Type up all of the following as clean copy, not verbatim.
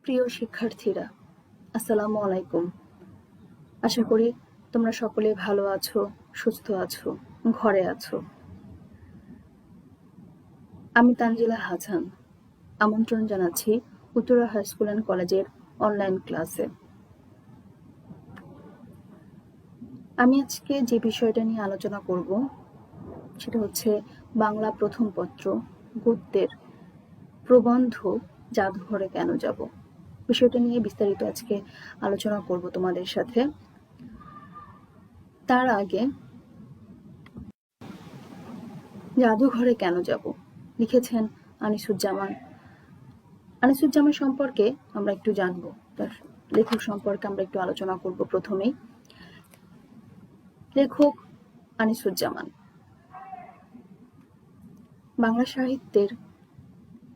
প্রিয় শিক্ষার্থীরা, আসসালামু আলাইকুম। আশা করি তোমরা সকলে ভালো আছো, সুস্থ আছো, ঘরে আছো। আমি তানজিলা হাসান, আমন্ত্রণ জানাচ্ছি উত্তরা হাই স্কুল অ্যান্ড কলেজের অনলাইন ক্লাসে। আমি আজকে যে বিষয়টা নিয়ে আলোচনা করব সেটা হচ্ছে বাংলা প্রথম পত্র গদ্যের প্রবন্ধ জাদুঘরে কেন যাব। বিষয়টা নিয়ে বিস্তারিত আজকে আলোচনা করব তোমাদের সাথে। তার আগে জাদুঘরে কেন যাব লিখেছেন আনিসুজ্জামান। আনিসুজ্জামান সম্পর্কে আমরা একটু জানবো, তার লেখক সম্পর্কে আমরা একটু আলোচনা করব। প্রথমেই লেখক আনিসুজ্জামান বাংলা সাহিত্যের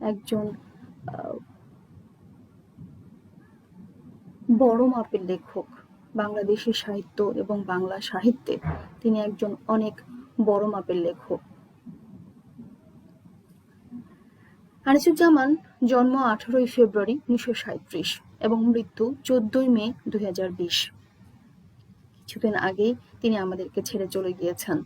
একজন বড় মাপের লেখক। বাংলাদেশি সাহিত্য এবং বাংলা সাহিত্যে তিনি একজন অনেক বড় মাপের লেখক। আনিসুজ্জামান জন্ম 18 ফেব্রুয়ারি 1937 এবং মৃত্যু 14 মে 2020। কিছুদিন আগেই তিনি আমাদেরকে ছেড়ে চলে গিয়েছেন।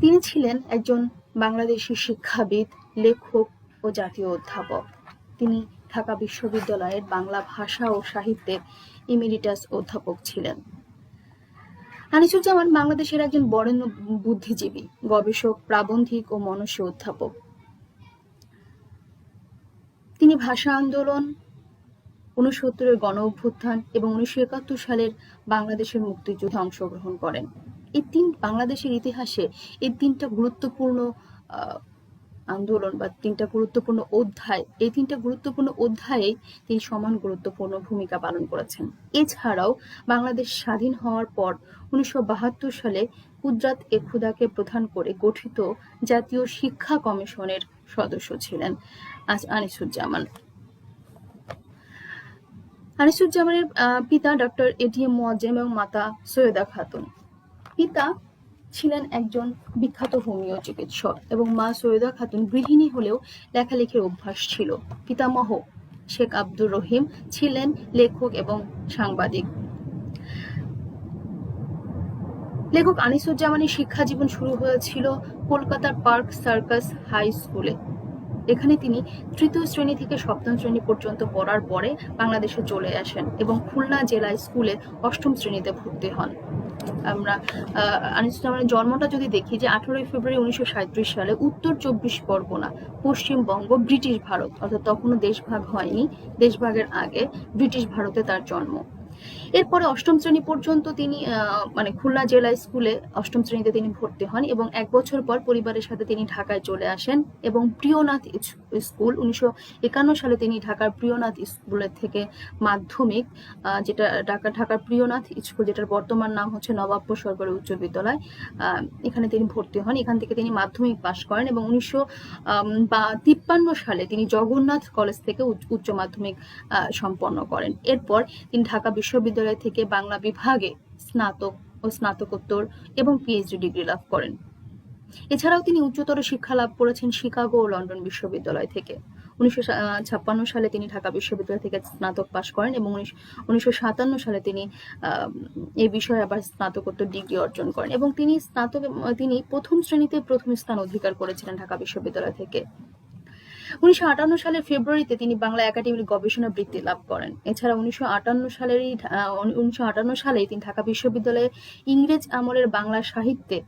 তিনি ছিলেন একজন বাংলাদেশি শিক্ষাবিদ, লেখক ও জাতীয় অধ্যাপক। তিনি ঢাকা বিশ্ববিদ্যালয়ের বাংলা ভাষা ও সাহিত্যের ইমেরিটাস অধ্যাপক ছিলেন। আনিসুজ্জামান বাংলাদেশের একজন বরেণ্য বুদ্ধিজীবী, গবেষক, প্রাবন্ধিক ও মনস্বী অধ্যাপক। তিনি ভাষা আন্দোলন, 69-এর গণ অভ্যুত্থান এবং 1971 সালের বাংলাদেশের মুক্তিযুদ্ধে অংশগ্রহণ করেন। বাংলাদেশের ইতিহাসে এই তিনটা গুরুত্বপূর্ণ আন্দোলন বা তিনটা গুরুত্বপূর্ণ অধ্যায়ে তিনি সমান গুরুত্বপূর্ণ ভূমিকা পালন করেছেন। এছাড়াও বাংলাদেশ স্বাধীন হওয়ার পর 1972 সালে কুদরাত এ খুদাকে প্রধান করে গঠিত জাতীয় শিক্ষা কমিশনের সদস্য ছিলেন আনিসুজ্জামান। আনিসুজ্জামানের পিতা ডক্টর এটিএম মোয়াজ্জেম এবং মাতা সৈয়দা খাতুন। পিতা ছিলেন একজন বিখ্যাত হোমিও চিকিৎসক এবং মা সৈয়দা খাতুন গৃহিণী হলেও লেখালেখির অভ্যাস ছিল। পিতামহ শেখ আব্দুর রহিম ছিলেন লেখক এবং সাংবাদিক। লেখক আনিসুজ্জামানের শিক্ষা জীবন শুরু হয়েছিল কলকাতার পার্ক সার্কাস হাই স্কুলে। এখানে তিনি 3য় শ্রেণী থেকে 7ম শ্রেণী পর্যন্ত পড়ার পরে বাংলাদেশে চলে আসেন এবং খুলনা জেলা স্কুলে 8ম শ্রেণীতে ভর্তি হন। আমরা আনিসুজ্জামানের জন্মটা যদি দেখি যে 18 ফেব্রুয়ারি 1937 সালে উত্তর 24 পরগনা, পশ্চিমবঙ্গ, ব্রিটিশ ভারত, অর্থাৎ তখনও দেশভাগ হয়নি, দেশভাগের আগে ব্রিটিশ ভারতে তার জন্ম। এরপরে 8ম শ্রেণী পর্যন্ত তিনি খুলনা জেলা স্কুলে 8ম শ্রেণীতে তিনি ভর্তি হন এবং 1 বছর পর পরিবারের সাথে তিনি ঢাকায় চলে আসেন এবং প্রিয়নাথ স্কুল 1951 সালে তিনি ঢাকার প্রিয়নাথ স্কুলের থেকে মাধ্যমিক, যেটা ঢাকার প্রিয়নাথ স্কুল, যেটার বর্তমান নাম হচ্ছে নবাব সরকারি উচ্চ বিদ্যালয়, এখানে তিনি ভর্তি হন। এখান থেকে তিনি মাধ্যমিক পাশ করেন এবং 1953 সালে তিনি জগন্নাথ কলেজ থেকে উচ্চ মাধ্যমিক সম্পন্ন করেন। এরপর তিনি ঢাকা বিশ্ববিদ্যালয় থেকে বাংলা বিভাগে স্নাতক ও স্নাতকোত্তর এবং পিএইচডি ডিগ্রি লাভ করেন। এছাড়াও তিনি উচ্চতর শিক্ষা লাভ করেছেন শিকাগো ও লন্ডন বিশ্ববিদ্যালয় থেকে। 1956 সালে তিনি ঢাকা বিশ্ববিদ্যালয় থেকে স্নাতক পাশ করেন এবং 1957 সালে তিনি এই বিষয়ে আবার স্নাতকোত্তর ডিগ্রি অর্জন করেন এবং তিনি প্রথম শ্রেণীতে প্রথম স্থান অধিকার করেছিলেন ঢাকা বিশ্ববিদ্যালয় থেকে। 1958 সালের ফেব্রুয়ারিতে তিনি বাংলা একাডেমির গবেষণা বৃত্তি লাভ করেন। এছাড়া 1958 সালেই তিনি ঢাকা বিশ্ববিদ্যালয়ে ইংরেজ আমলের বাংলা সাহিত্যে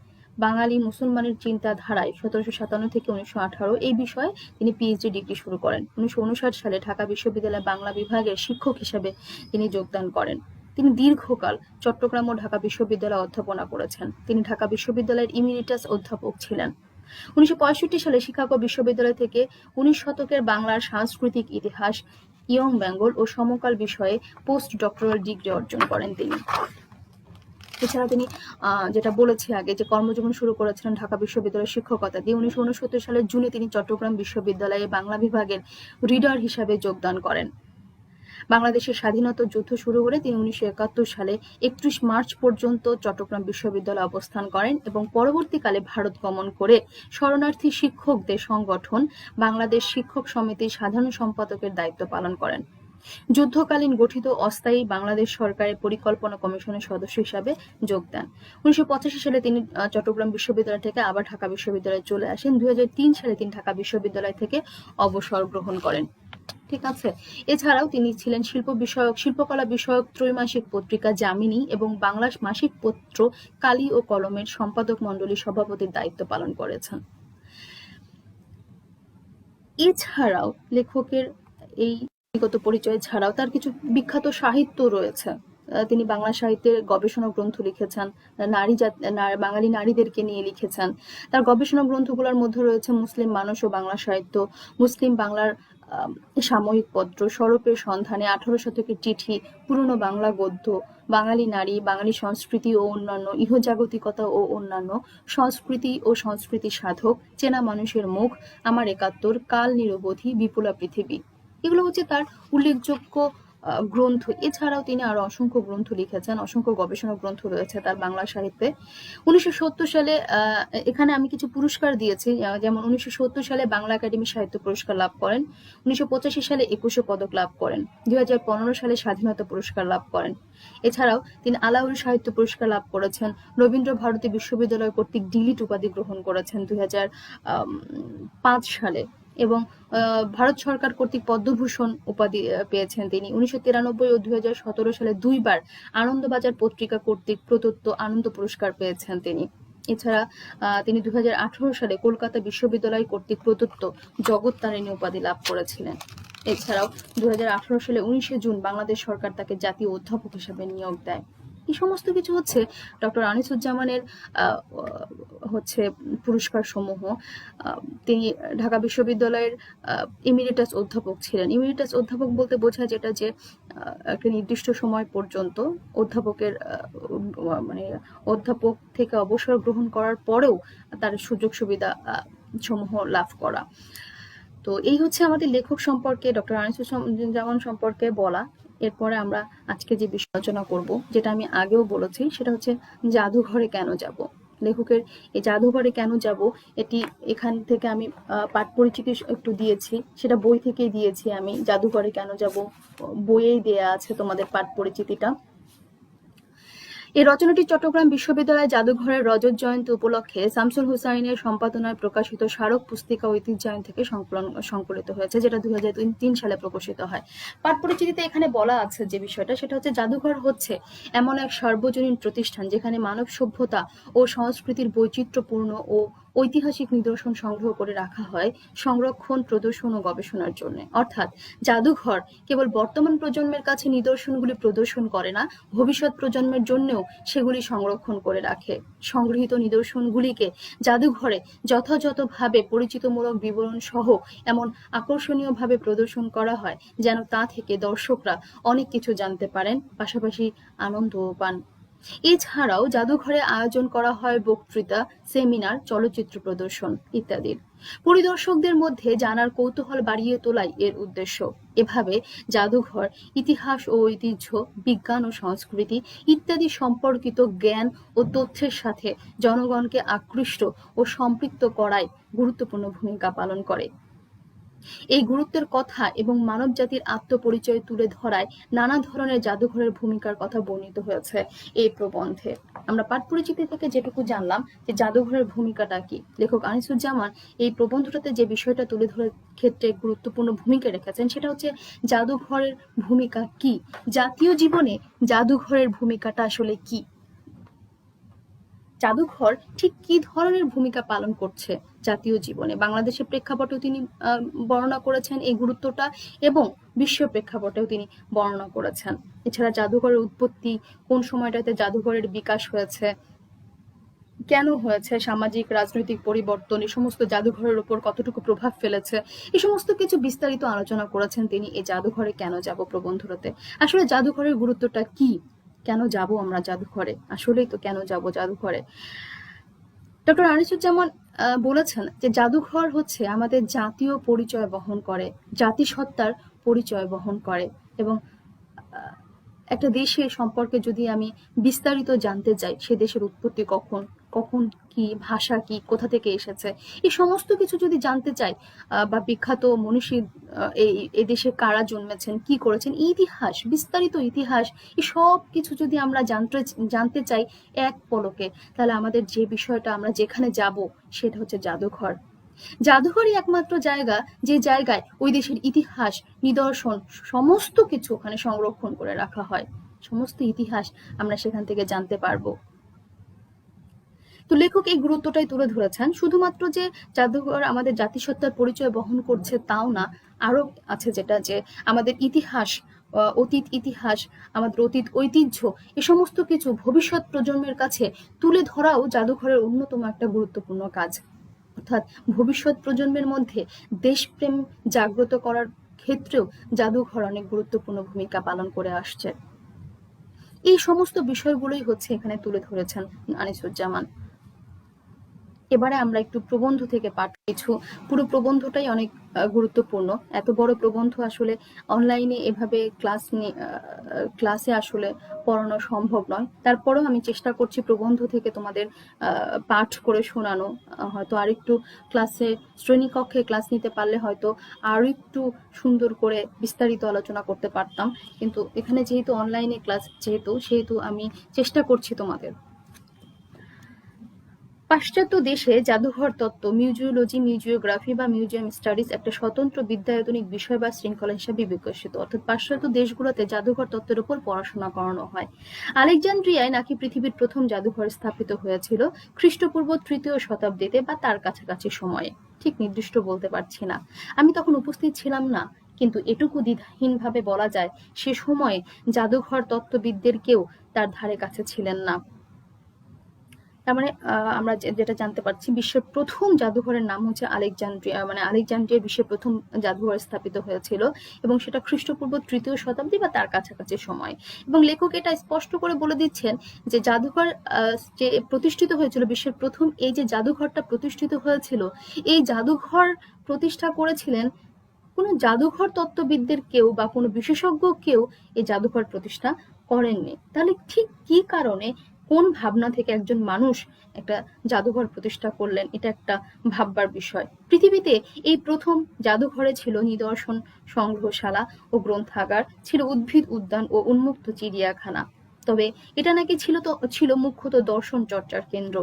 বাঙালি মুসলমানের চিন্তাধারায় 1757 থেকে 1918 এই বিষয়ে তিনি পিএইচডি ডিগ্রি শুরু করেন। 1959 সালে ঢাকা বিশ্ববিদ্যালয়ে বাংলা বিভাগের শিক্ষক হিসেবে তিনি যোগদান করেন। তিনি দীর্ঘকাল চট্টগ্রাম ও ঢাকা বিশ্ববিদ্যালয়ে অধ্যাপনা করেছেন। তিনি ঢাকা বিশ্ববিদ্যালয়ের ইমেরিটাস অধ্যাপক ছিলেন। 1965 সালে শিকাগো বিশ্ববিদ্যালয় থেকে 19 শতকের বাংলার সাংস্কৃতিক ইতিহাস, ইয়ং বেঙ্গল ও সমকাল বিষয়ে পোস্ট ডক্টরাল ডিগ্রি অর্জন করেন তিনি। এছাড়া তিনি যেটা বলেছি আগে যে কর্মজীবন শুরু করেছিলেন ঢাকা বিশ্ববিদ্যালয়ের শিক্ষকতা দিয়ে। 1969 সালের জুনে তিনি চট্টগ্রাম বিশ্ববিদ্যালয়ে বাংলা বিভাগের রিডার হিসাবে যোগদান করেন। বাংলাদেশের স্বাধীনতা যুদ্ধ শুরু হলে তিনি 1971 সালে 31 মার্চ পর্যন্ত চট্টগ্রাম বিশ্ববিদ্যালয়ে অবস্থান করেন এবং পরবর্তীকালে ভারত গমন করে শরণার্থী শিক্ষকদের সংগঠন বাংলাদেশ শিক্ষক সমিতির সাধারণ সম্পাদকের দায়িত্ব পালন করেন। যুদ্ধকালীন গঠিত অস্থায়ী বাংলাদেশ সরকারের পরিকল্পনা কমিশনের সদস্য হিসাবে যোগ দেন। 1985 সালে তিনি চট্টগ্রাম বিশ্ববিদ্যালয় থেকে আবার ঢাকা বিশ্ববিদ্যালয়ে চলে আসেন। 2003 সালে তিনি ঢাকা বিশ্ববিদ্যালয় থেকে অবসর গ্রহণ করেন। ঠিক আছে। এছাড়াও তিনি ছিলেন শিল্পকলা বিষয়ক ত্রৈমাসিক পত্রিকা যামিনী এবং বাংলা মাসিক পত্র কালি ও কলমের সম্পাদক মণ্ডলীর সভাপতির দায়িত্ব পালন করেছেন। এছাড়াও লেখকের এই ব্যক্তিগত পরিচয় ছাড়াও তার কিছু বিখ্যাত সাহিত্য রয়েছে। তিনি বাংলা সাহিত্যের গবেষণা গ্রন্থ লিখেছেন, বাঙালি নারীদেরকে নিয়ে লিখেছেন। তার গবেষণা গ্রন্থগুলোর মধ্যে রয়েছে মুসলিম মানুষ ও বাংলা সাহিত্য, মুসলিম বাংলার সাময়িক পত্র, স্বরূপের সন্ধানে, 18 শতকের চিঠি, পুরনো বাংলা গদ্য, বাঙালি নারী, বাঙালি সংস্কৃতি ও অন্যান্য, ইহজাগতিকতা ও অন্যান্য, সংস্কৃতি ও সংস্কৃতি সাধক, চেনা মানুষের মুখ, আমার 71, কাল নিরবধি, বিপুলা পৃথিবী। এগুলো হচ্ছে তার উল্লেখযোগ্য গ্রন্থ। এছাড়াও তিনি আরো অসংখ্য গ্রন্থ লিখেছেন, অসংখ্য গবেষণা গ্রন্থ রয়েছে তার বাংলা সাহিত্যে। 1970 সালে এখানে আমি কিছু পুরস্কার দিয়েছি, যেমন 1970 সালে বাংলা একাডেমি সাহিত্য পুরস্কার লাভ করেন, 1985 সালে 21 পদক লাভ করেন, 2015 সালে স্বাধীনতা পুরস্কার লাভ করেন। এছাড়াও তিনি আলাউল সাহিত্য পুরস্কার লাভ করেছেন, রবীন্দ্র ভারতী বিশ্ববিদ্যালয় কর্তৃক ডিলিট উপাধি গ্রহণ করেছেন 2005 সালে এবং ভারত সরকার কর্তৃক পদ্মভূষণ উপাধি পেয়েছেন তিনি। 1993 ও 2017 সালে 2 বার আনন্দবাজার পত্রিকা কর্তৃক প্রদত্ত আনন্দ পুরস্কার পেয়েছেন তিনি। এছাড়া তিনি 2018 সালে কলকাতা বিশ্ববিদ্যালয় কর্তৃক প্রদত্ত জগত্তারিণী উপাধি লাভ করেছিলেন। এছাড়াও 2018 সালে 19 জুন বাংলাদেশ সরকার তাকে জাতীয় অধ্যাপক হিসেবে নিয়োগ দেয়। এই সমস্ত কিছু হচ্ছে ডক্টর আনিসুজ্জামানের পুরস্কার সমূহ। তিনি ঢাকা বিশ্ববিদ্যালয়ের ইমিরেটাস অধ্যাপক ছিলেন। ইমিরেটাস অধ্যাপক বলতে বোঝায় যেটা যে একটা নির্দিষ্ট সময় পর্যন্ত অধ্যাপকের অধ্যাপক থেকে অবসর গ্রহণ করার পরেও তার সুযোগ সুবিধা সমূহ লাভ করা। তো এই হচ্ছে আমাদের লেখক সম্পর্কে, ডক্টর আনিসুজ্জামান সম্পর্কে বলা। এরপরে আমরা আজকে যে বিষয় আলোচনা করব, যেটা আমি আগেও বলেছি, সেটা হচ্ছে জাদুঘরে কেন যাব। লেখকের এই জাদুঘরে কেন যাব, এটি এখান থেকে আমি পাঠ পরিচিতি একটু দিয়েছি, সেটা বই থেকেই দিয়েছি আমি। জাদুঘরে কেন যাব বইয়েই দেয়া আছে তোমাদের পাঠ পরিচিতিটা। এই রচনাটি চট্টগ্রাম বিশ্ববিদ্যালয় জাদুঘরের রজত জয়ন্তী উপলক্ষে শামসুল হুসাইনের সম্পাদনায় প্রকাশিত স্মারক পুস্তিকা ঐতিহ্যায়ন থেকে সংকলিত হয়েছে, যেটা 2003 সালে প্রকাশিত হয়। পাঠ পরিচিতিতে এখানে বলা আছে যে বিষয়টা, সেটা হচ্ছে জাদুঘর হচ্ছে এমন এক সার্বজনীন প্রতিষ্ঠান যেখানে মানব সভ্যতা ও সংস্কৃতির বৈচিত্র্যপূর্ণ ও ঐতিহাসিক নিদর্শন সংগ্রহ করে রাখা হয় সংরক্ষণ, প্রদর্শন ও গবেষণার জন্য। অর্থাৎ জাদুঘর কেবল বর্তমান প্রজন্মের কাছে নিদর্শনগুলি প্রদর্শন করে না, ভবিষ্যৎ প্রজন্মের জন্যও সেগুলি সংরক্ষণ করে রাখে। সংগৃহীত নিদর্শনগুলিকে জাদুঘরে যথাযথভাবে পরিচিতিমূলক বিবরণ সহ এমন আকর্ষণীয়ভাবে প্রদর্শন করা হয় যেন তা থেকে দর্শকরা অনেক কিছু জানতে পারেন, পাশাপাশি আনন্দও পান। এছাড়াও জাদুঘরে আয়োজন করা হয় বক্তৃতা, সেমিনার, চলচ্চিত্র প্রদর্শন ইত্যাদির। পরিদর্শকদের মধ্যে জানার কৌতূহল বাড়িয়ে তোলাই এর উদ্দেশ্য। এভাবে জাদুঘর ইতিহাস ও ঐতিহ্য, বিজ্ঞান ও সংস্কৃতি ইত্যাদি সম্পর্কিত জ্ঞান ও তথ্যের সাথে জনগণকে আকৃষ্ট ও সম্পৃক্ত করায় গুরুত্বপূর্ণ ভূমিকা পালন করে। এই গুরুত্বের কথা এবং মানব জাতির আত্মপরিচয় তুলে ধরায় নানা ধরনের জাদুঘরের ভূমিকার কথা বর্ণিত হয়েছে এই প্রবন্ধে। আমরা পাঠ পরিচিতি থেকে যেটুকু জানলাম যে জাদুঘরের ভূমিকাটা কি, লেখক আনিসুজ্জামান এই প্রবন্ধটাতে যে বিষয়টা তুলে ধরার ক্ষেত্রে গুরুত্বপূর্ণ ভূমিকা রেখেছেন, সেটা হচ্ছে জাদুঘরের ভূমিকা কি, জাতীয় জীবনে জাদুঘরের ভূমিকাটা আসলে কি, জাদুঘর ঠিক কি ধরনের ভূমিকা পালন করছে জাতীয় জীবনে। বাংলাদেশের প্রেক্ষাপটেও তিনি বর্ণনা করেছেন এই গুরুত্বটা এবং বিশ্ব প্রেক্ষাপটেও তিনি বর্ণনা করেছেন। এছাড়া জাদুঘরের উৎপত্তি, কোন সময়টাতে জাদুঘরের বিকাশ হয়েছে, কেন হয়েছে, সামাজিক রাজনৈতিক পরিবর্তন এই সমস্ত জাদুঘরের উপর কতটুকু প্রভাব ফেলেছে, এই সমস্ত কিছু বিস্তারিত আলোচনা করেছেন তিনি এই জাদুঘরে কেন যাব প্রবন্ধটাতে। আসলে জাদুঘরের গুরুত্বটা কি, কেন যাব আমরা জাদুঘরে, আসলেই তো কেন যাব জাদুঘরে। ডক্টর আনিসুজ্জামান বলেছেন যে জাদুঘর হচ্ছে আমাদের জাতীয় পরিচয় বহন করে, জাতিসত্তার পরিচয় বহন করে এবং একটা দেশের সম্পর্কে যদি আমি বিস্তারিত জানতে চাই, সে দেশের উৎপত্তি কখন, কখন কি, ভাষা কি, কোথা থেকে এসেছে, এই সমস্ত কিছু যদি জানতে চাই, বা বিখ্যাত মনীষী এই দেশে কারা জন্মেছেন, কি করেছেন, ইতিহাস, বিস্তারিত ইতিহাস, এই সব কিছু যদি আমরা জানতে চাই এক পলকে, তাহলে আমাদের যে বিষয়টা আমরা যেখানে যাব সেটা হচ্ছে জাদুঘর। জাদুঘরই একমাত্র জায়গা, যে জায়গায় ওই দেশের ইতিহাস, নিদর্শন, সমস্ত কিছু ওখানে সংরক্ষণ করে রাখা হয়। সমস্ত ইতিহাস আমরা সেখান থেকে জানতে পারবো। তো লেখক এই গুরুত্বটাই তুলে ধরেছেন। শুধুমাত্র যে জাদুঘর আমাদের জাতিসত্তার পরিচয় বহন করছে তাও না, আরো আছে যেটা, যে আমাদের ইতিহাস, অতীত ইতিহাস, আমাদের অতীত ঐতিহ্য, এ সমস্ত কিছু ভবিষ্যৎ প্রজন্মের কাছে তুলে ধরাও জাদুঘরের অন্যতম একটা গুরুত্বপূর্ণ কাজ। অর্থাৎ ভবিষ্যৎ প্রজন্মের মধ্যে দেশপ্রেম জাগ্রত করার ক্ষেত্রেও জাদুঘর অনেক গুরুত্বপূর্ণ ভূমিকা পালন করে আসছে। এই সমস্ত বিষয়গুলোই হচ্ছে এখানে তুলে ধরেছেন আনিসুজ্জামান। এবারে আমরা একটু প্রবন্ধ থেকে পাঠ কিছু, পুরো প্রবন্ধটাই অনেক গুরুত্বপূর্ণ। এত বড় প্রবন্ধ আসলে অনলাইনে এভাবে ক্লাসে আসলে পড়ানো সম্ভব নয়। তারপরেও আমি চেষ্টা করছি প্রবন্ধ থেকে তোমাদের পাঠ করে শোনানো। হয়তো আরেকটু ক্লাসে, শ্রেণীকক্ষে ক্লাস নিতে পারলে হয়তো আরো একটু সুন্দর করে বিস্তারিত আলোচনা করতে পারতাম, কিন্তু এখানে যেহেতু অনলাইনে ক্লাস, সেহেতু আমি চেষ্টা করছি তোমাদের। পাশ্চাত্য দেশে জাদুঘর তত্ত্ব, মিউজিওলজি, মিউজিওগ্রাফি বা মিউজিয়াম স্টাডিজ একটা স্বতন্ত্র বিদ্যায়তনিক বিষয় বা শৃঙ্খলা হিসাবে বিকশিত। অর্থাৎ পাশ্চাত্য দেশগুলোতে জাদুঘর তত্ত্বের উপর পড়াশোনা করানো হয়। আলেকজান্দ্রিয়ায় নাকি পৃথিবীর প্রথম জাদুঘর স্থাপিত হয়েছিল খ্রিস্টপূর্ব 3য় শতাব্দীতে বা তার কাছাকাছি সময়ে। ঠিক নির্দিষ্ট বলতে পারছি না, আমি তখন উপস্থিত ছিলাম না, কিন্তু এটুকু দ্বিধাহীনভাবে বলা যায় সে সময়ে জাদুঘর তত্ত্ববিদদের কেউ তার ধারে কাছে ছিলেন না। তার মানে আমরা যেটা জানতে পারছি, বিশ্বের প্রথম জাদুঘরের নাম হচ্ছে আলেকজান্দ্রিয়া, মানে আলেকজান্দ্রিয়া বিশ্বের প্রথম জাদুঘর স্থাপিত হয়েছিল, এবং সেটা খ্রিস্টপূর্ব 3য় শতাব্দী বা তার কাছাকাছি সময়। এবং লেখক এটা স্পষ্ট করে বলে দিচ্ছেন যে জাদুঘর যে প্রতিষ্ঠিত হয়েছিল, বিশ্বের প্রথম এই যে জাদুঘরটা প্রতিষ্ঠিত হয়েছিল, এই জাদুঘর প্রতিষ্ঠা করেছিলেন কোনো জাদুঘর তত্ত্ববিদদের কেউ বা কোনো বিশেষজ্ঞ কেউ এই জাদুঘর প্রতিষ্ঠা করেননি। তাহলে ঠিক কি কারণে, কোন ভাবনা থেকে একজন মানুষ একটা জাদুঘর প্রতিষ্ঠা করলেন, এটা একটা ভাববার বিষয়। পৃথিবীতে এই প্রথম জাদুঘরে ছিল নিদর্শন সংগ্রহশালা ও গ্রন্থাগার, ছিল উদ্ভিদ উদ্যান ও উন্মুক্ত চিড়িয়াখানা। তবে এটা নাকি ছিল মুখ্যত দর্শন চর্চার কেন্দ্র।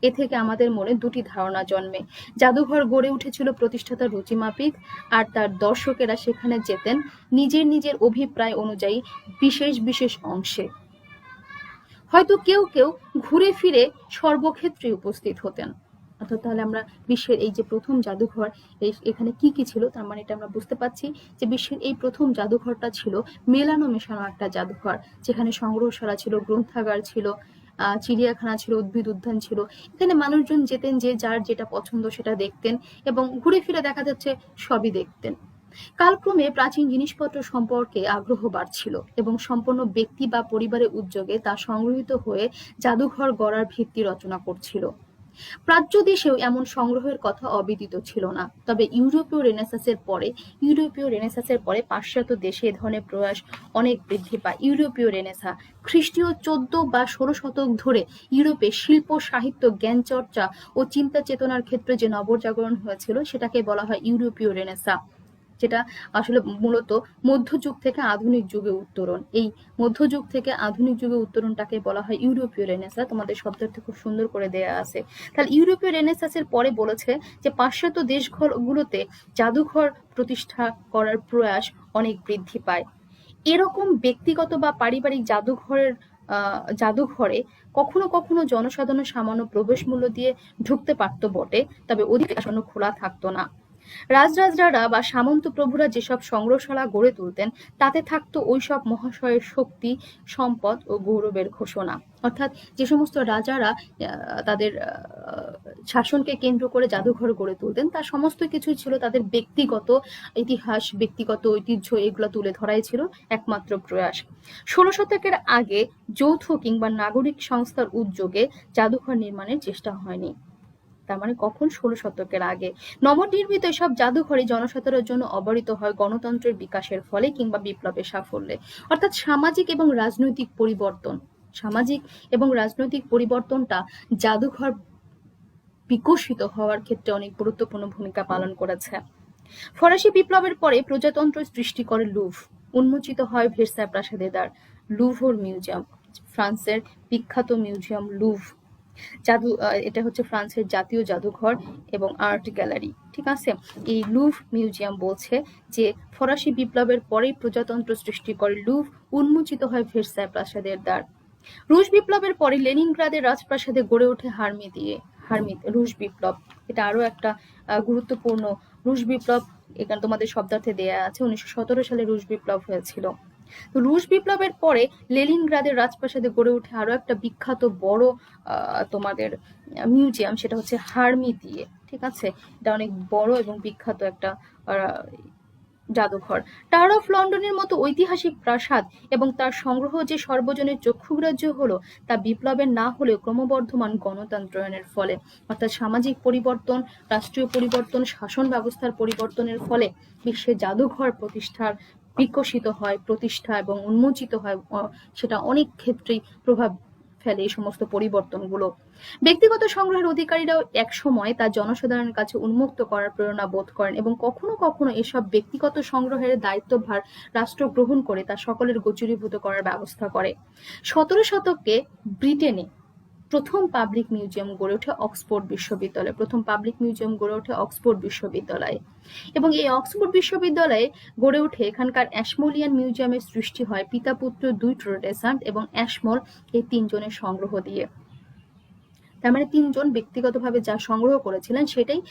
এ থেকে আমাদের মনে দুটি ধারণা জন্মে। জাদুঘর গড়ে উঠেছিল প্রতিষ্ঠাতার রুচিমাফিক, আর তার দর্শকেরা সেখানে যেতেন নিজের নিজের অভিপ্রায় অনুযায়ী বিশেষ বিশেষ অংশে। হয়তো কেউ কেউ ঘুরে ফিরে সর্বক্ষেত্রে উপস্থিত হতেন। অর্থাৎ তাহলে আমরা বিশ্বের এই যে প্রথম জাদুঘর, এখানে কি কি ছিল, তার মানে এটা আমরা বুঝতে পারছি যে বিশ্বের এই প্রথম জাদুঘরটা ছিল মেলানো মেশানো একটা জাদুঘর, যেখানে সংগ্রহশালা ছিল, গ্রন্থাগার ছিল, চিড়িয়াখানা ছিল, উদ্ভিদ উদ্যান ছিল। এখানে মানুষজন যেতেন, যে যার যেটা পছন্দ সেটা দেখতেন, এবং ঘুরে ফিরে দেখা যাচ্ছে সবই দেখতেন। কালক্রমে প্রাচীন জিনিসপত্র সম্পর্কে আগ্রহ বাড়ছিল, এবং সম্পন্ন ব্যক্তি বা পরিবারের উদ্যোগে তা সংগৃহীত হয়ে জাদুঘর গড়ার ভিত্তি রচনা করছিল। প্রাচ্য দেশেও এমন সংগ্রহের কথা অবিদিত ছিল না। তবে ইউরোপীয় রেনেসাঁসের পরে পাশ্চাত্য দেশে এ ধরনের প্রয়াস অনেক বৃদ্ধি পায়। ইউরোপীয় রেনেসাঁ খ্রিস্টীয় 14 বা 16 শতক ধরে ইউরোপে শিল্প, সাহিত্য, জ্ঞান চর্চা ও চিন্তা চেতনার ক্ষেত্রে যে নবজাগরণ হয়েছিল সেটাকে বলা হয় ইউরোপীয় রেনেসাঁ, যেটা আসলে মূলত মধ্যযুগ থেকে আধুনিক যুগে উত্তরণ। এই মধ্যযুগ থেকে আধুনিক যুগে উত্তরণটাকে বলা হয় ইউরোপীয় রেনেসাঁ। তোমাদের শব্দার্থে খুব সুন্দর করে দেয়া আছে। তাহলে ইউরোপীয় রেনেসাঁসের পরে বলেছে যে পাশ্চাত্য দেশগুলোতে জাদুঘর প্রতিষ্ঠা করার প্রয়াস অনেক বৃদ্ধি পায়। এরকম ব্যক্তিগত বা পারিবারিক জাদুঘরে কখনো কখনো জনসাধারণ সামান্য প্রবেশ মূল্য দিয়ে ঢুকতে পারত বটে, তবে অধিকাংশ খোলা থাকতো না। রাজরাজরারা বা সামন্ত প্রভুরা যেসব সংগ্রহশালা গড়ে তুলতেন, তাতে থাকতো ওইসব মহাশয়ের শক্তি, সম্পদ ও গৌরবের ঘোষণা। অর্থাৎ যে সমস্ত রাজারা তাদের শাসনকে কেন্দ্র করে জাদুঘর গড়ে তুলতেন, তার সমস্ত কিছুই ছিল তাদের ব্যক্তিগত ইতিহাস, ব্যক্তিগত ঐতিহ্য, এগুলো তুলে ধরাই ছিল একমাত্র প্রয়াস। 16 শতকের আগে যৌথ কিংবা নাগরিক সংস্থার উদ্যোগে জাদুঘর নির্মাণের চেষ্টা হয়নি। তার মানে কখন 16 শতকের আগে। নবনির্মিত এসব জাদুঘরই জনসাধারণের জন্য অবহিত হয় গণতন্ত্রের বিকাশের ফলে কিংবা বিপ্লবের সাফল্যে। অর্থাৎ সামাজিক এবং রাজনৈতিক পরিবর্তনটা জাদুঘর বিকশিত হওয়ার ক্ষেত্রে অনেক গুরুত্বপূর্ণ ভূমিকা পালন করেছে। ফরাসি বিপ্লবের পরে প্রজাতন্ত্র সৃষ্টি করে লুভ, উন্মোচিত হয় ভেরসাই প্রাসাদের দ্বার, লুভর মিউজিয়াম, ফ্রান্সের বিখ্যাত মিউজিয়াম লুভ। এটা হচ্ছে ফ্রান্সের জাতীয় জাদুঘর এবং আর্ট গ্যালারি, ঠিক আছে। এই লুভ মিউজিয়াম বলছে যে ফরাসি বিপ্লবের পরেই প্রজাতন্ত্র সৃষ্টি করে লুভ, উন্মোচিত হয় ভেরসাই প্রাসাদের দ্বার। রুশ বিপ্লবের পরে লেনিনগ্রাদের রাজপ্রাসাদে গড়ে ওঠে রুশ বিপ্লব। এটা আরো একটা গুরুত্বপূর্ণ। রুশ বিপ্লব এখানে তোমাদের শব্দার্থে দেয়া আছে, 1917 সালে রুশ বিপ্লব হয়েছিল। তো রুশ বিপ্লবের পরে লেনিনগ্রাদের রাজপ্রাসাদে গড়ে ওঠে আরো একটা বিখ্যাত বড় তোমাদের মিউজিয়াম, সেটা হচ্ছে হারমিতিয়ে, ঠিক আছে। এটা অনেক বড় এবং বিখ্যাত একটা জাদুঘর। টাওয়ার অফ লন্ডনের মতো ঐতিহাসিক প্রাসাদ এবং তার সংগ্রহ যে সর্বজনের চক্ষুগ্রাহ্য হলো, তা বিপ্লবের না হলেও ক্রমবর্ধমান গণতন্ত্রায়নের ফলে। অর্থাৎ সামাজিক পরিবর্তন, রাষ্ট্রীয় পরিবর্তন, শাসন ব্যবস্থার পরিবর্তনের ফলে বিশ্বে জাদুঘর বিকশিত হয়, প্রতিষ্ঠা এবং উন্মোচিত হয়। সেটা অনেক ক্ষেত্রেই প্রভাব ফেলে এই সমস্ত পরিবর্তনগুলো। ব্যক্তিগত সংগ্রহের অধিকারীরাও এক সময় তা জনসাধারণের কাছে উন্মুক্ত করার প্রেরণা বোধ করেন এবং কখনো কখনো এসব ব্যক্তিগত সংগ্রহের দায়িত্বভার রাষ্ট্র গ্রহণ করে তা সকলের গোচরীভূত করার ব্যবস্থা করে। 17 শতকে ব্রিটেনে প্রথম পাবলিক মিউজিয়াম গড়ে ওঠে অক্সফোর্ড বিশ্ববিদ্যালয়ে। এবং এই অক্সফোর্ড বিশ্ববিদ্যালয়ে গড়ে ওঠে এখানকার অ্যাশমোলিয়ান মিউজিয়ামের সৃষ্টি হয় পিতা পুত্র দুই প্রোটেস্ট্যান্ট এবং অ্যাশমোল এই তিনজনের সংগ্রহ দিয়ে। তার মানে তিনজন ব্যক্তিগতভাবে যা সংগ্রহ করেছিলেন সেটাই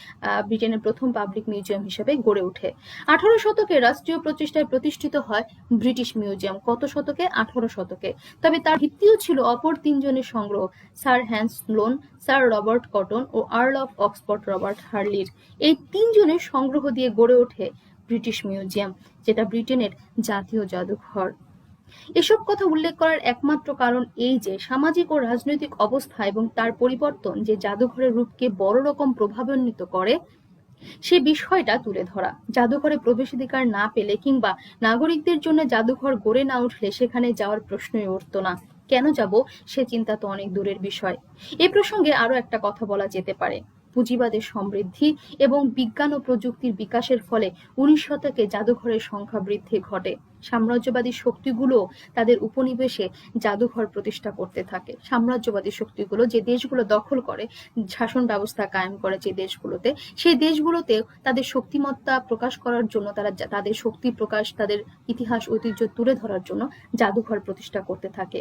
ব্রিটেনের প্রথম পাবলিক মিউজিয়াম হিসেবে গড়ে ওঠে। 18 শতকে রাষ্ট্রীয় প্রচেষ্টায় প্রতিষ্ঠিত হয় ব্রিটিশ মিউজিয়াম। কত শতকে? 18 শতকে। তবে তার ভিত্তিও ছিল অপর তিনজনের সংগ্রহ, sir Hans Sloane, sir Robert Cotton ও আর্ল অফ অক্সফোর্ড রবার্ট হার্লির। এই তিনজনের সংগ্রহ দিয়ে গড়ে ওঠে ব্রিটিশ মিউজিয়াম, যেটা ব্রিটেনের জাতীয় জাদুঘর। এসব কথা উল্লেখ করার একমাত্র কারণ এই যে সামাজিক ও রাজনৈতিক অবস্থা এবং তার পরিবর্তন যে জাদুঘরের রূপকে বড় রকম প্রভাবান্বিত করে সে বিষয়টা তুলে ধরা। জাদুঘরে প্রবেশাধিকার না পেলে কিংবা নাগরিকদের জন্য জাদুঘর গড়ে না উঠলে সেখানে যাওয়ার প্রশ্নই উঠত না। কেন যাব সে চিন্তা তো অনেক দূরের বিষয়। এ প্রসঙ্গে আরো একটা কথা বলা যেতে পারে। পুঁজিবাদের সমৃদ্ধি এবং বিজ্ঞান ও প্রযুক্তির বিকাশের ফলে 19 শতকে জাদুঘরের সংখ্যা বৃদ্ধি ঘটে। সাম্রাজ্যবাদী শক্তিগুলো তাদের উপনিবেশে জাদুঘর প্রতিষ্ঠা করতে থাকে। সাম্রাজ্যবাদী শক্তিগুলো যে দেশগুলো দখল করে, শাসন ব্যবস্থা কায়েম করে যে দেশগুলোতে, সেই দেশগুলোতে তাদের শক্তিমত্তা প্রকাশ করার জন্য তাদের শক্তি প্রকাশ, তাদের ইতিহাস ঐতিহ্য তুলে ধরার জন্য জাদুঘর প্রতিষ্ঠা করতে থাকে।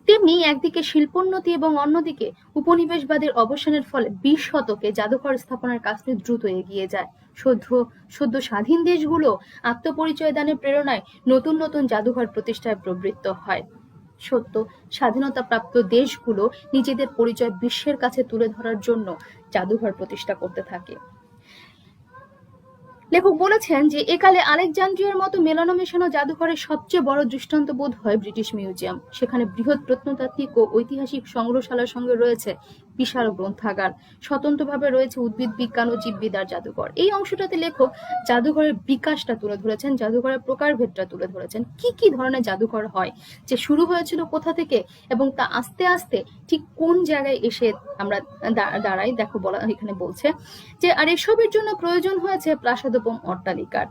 তেমনি একদিকে শিল্পোন্নতি এবং অন্যদিকে উপনিবেশবাদের অবসানের ফলে 20 শতকে জাদুঘর স্থাপনার কাজটি দ্রুত এগিয়ে যায়। সদ্য স্বাধীন দেশগুলো আত্মপরিচয় দানের প্রেরণায় নতুন নতুন জাদুঘর প্রতিষ্ঠায় প্রবৃত্ত হয়। সদ্য স্বাধীনতাপ্রাপ্ত দেশগুলো নিজেদের পরিচয় বিশ্বের কাছে তুলে ধরার জন্য জাদুঘর প্রতিষ্ঠা করতে থাকে। লেখক বলেছেন যে একালে আলেকজান্দ্রিয়ার মতো মেলানো মেশানো জাদুঘরের সবচেয়ে বড় দৃষ্টান্ত বোধ হয় ব্রিটিশ মিউজিয়াম। সেখানে বৃহৎ প্রত্নতাত্ত্বিক ও ঐতিহাসিক সংগ্রহশালার সঙ্গে রয়েছে বিশাল গ্রন্থাগার, স্বতন্ত্রভাবে রয়েছে উদ্ভিদ বিজ্ঞান ও জীববিদ্যার জাদুঘর। এই অংশটাতে লেখক জাদুঘরের বিকাশটা তুলে ধরেছেন, জাদুঘরের প্রকারভেদটা তুলে ধরেছেন, কি কি ধরনের জাদুঘর হয়, যে শুরু হয়েছিল কোথা থেকে এবং তা আস্তে আস্তে ঠিক কোন জায়গায় এসে আমরা দাঁড়াই। দেখো এখানে বলছে যে আর এসবের জন্য প্রয়োজন হয়েছে প্রাসাদোপম অট্টালিকার।